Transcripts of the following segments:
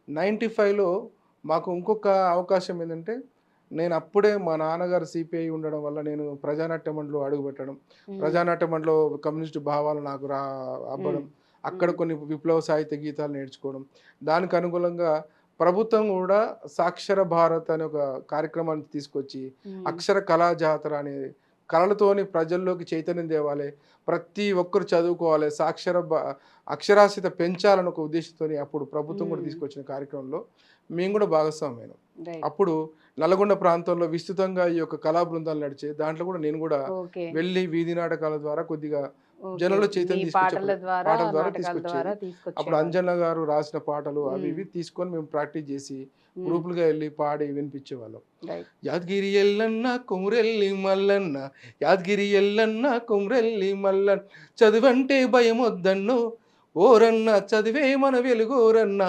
95లో మాకు ఇంకొక అవకాశం ఏంటంటే, నేను అప్పుడే మా నాన్నగారు సిపిఐ ఉండడం వల్ల నేను ప్రజానాట్య మండలిలో అడుగుపెట్టడం. హ్మ్. ప్రజానాట్య మండలిలో కమ్యూనిస్టు భావాలు నాకు హ్మ్. అబ్బడం. అక్కడ హ్మ్. కొన్ని విప్లవ సాహిత్య గీతాలు నేర్చుకోవడం. దానికి అనుగుణంగా ప్రభుత్వం గూడా సాక్షర భారత్ అనే ఒక కార్యక్రమాన్ని తీసుకొచ్చి, హ్మ్. అక్షర కళా జాతర అనే కళలతోని ప్రజల్లోకి చైతన్యం తేవాలి. ప్రతి ఒక్కరు చదువుకోవాలి. అక్షరాస్యత పెంచాలని ఒక ఉద్దేశంతోని అప్పుడు ప్రభుత్వం కూడా హ్మ్. తీసుకొచ్చిన కార్యక్రమంలో మేము కూడా భాగస్వామ్యమైనాం. రైట్. అప్పుడు నల్గొండ ప్రాంతంలో విస్తృతంగా ఈ యొక్క కళా బృందాలు నడిచాయి. దాంట్లో కూడా నేను కూడా ఓకే. వెళ్ళి వీధి నాటకాల ద్వారా కొద్దిగా ఓకే. జనంలో మీ చైతన్యం తీసుకొచ్చే పాటల ద్వారా, పాటల ద్వారా నాటకాల తీసుకొచ్చేది. ద్వారా అప్పుడు తీసుకొచ్చేవాళ్ళు. అంజన్న గారు రాసిన పాటలు అవి హ్మ్. ఇవి తీసుకొని మేము ప్రాక్టీస్ చేసి హ్మ్. గ్రూపులుగా వెళ్ళి పాడి వినిపించేవాళ్ళం. రైట్. యాదగిరి ఎల్లన్న కొమురెల్లి మల్లన్న, యాదగిరి ఎల్లన్న కొమురెల్లి మల్లన్న, చదువంటే భయమొద్దన్నో ఓరన్న చదివే మన వెలుగోరన్నా,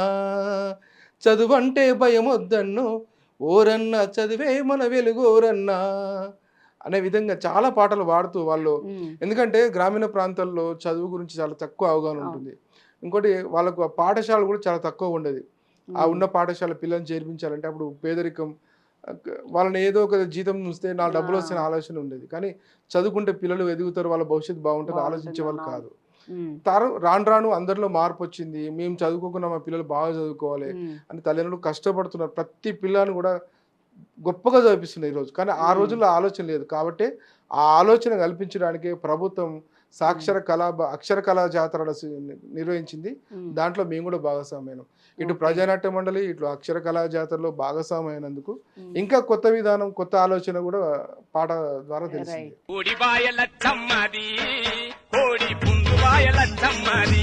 చదువంటే భయమొద్దన్నో ఓరన్న చదివే మన వెలుగోరన్నా అనే విధంగా చాలా పాటలు పాడుతూ వాళ్ళు, హ్మ్. ఎందుకంటే గ్రామీణ ప్రాంతాల్లో చదువు గురించి చాలా తక్కువ అవగాహన అవును. ఉంటుంది. ఇంకోటి వాళ్ళకు ఆ పాఠశాల కూడా చాలా తక్కువ ఉండేది. ఆ హ్మ్. ఉన్న పాఠశాల పిల్లల్ని చేర్పించాలంటే అప్పుడు పేదరికం, వాళ్ళని ఏదో ఒక జీతం చూస్తే 4 డబ్బులొస్తాయని ఆ! ఆలోచన ఉండేది. కానీ చదువుకుంటే పిల్లలు ఎదుగుతారు, వాళ్ళ భవిష్యత్తు బాగుంటది బావుంటుందని. ఆలోచించేవాళ్ళు అవును. కాదు. హ్మ్. రాను రాను అందరిలో మార్పొచ్చింది. మేము చదువుకోకున్నా మా పిల్లలు బాగా చదువుకోవాలి హ్మ్. అని తల్లిదండ్రులు కష్టపడుతున్నారు. ప్రతి పిల్లాడిని కూడా గొప్పగా చదివిపిస్తున్నారు ఈరోజు. కానీ ఆ హ్మ్. రోజుల్లో ఆలోచన లేదు. కాబట్టే ఆ ఆలోచన కల్పించడానికే ప్రభుత్వం హ్మ్. అక్షర కళా జాతరలు నిర్వహించింది. హ్మ్. దాంట్లో మేము కూడా భాగస్వామ్యం. ఇటు ఓకే. ప్రజానాట్య మండలి, ఇటు అక్షర కళా జాతరలో భాగస్వామైనందుకు హ్మ్. ఇంకా కొత్త విధానం, కొత్త ఆలోచన కూడా పాట ద్వారా తెలిసింది. రైట్. కోడి బాయ లచ్చమ్మది కోడి పుండు బాయ లచ్చమ్మది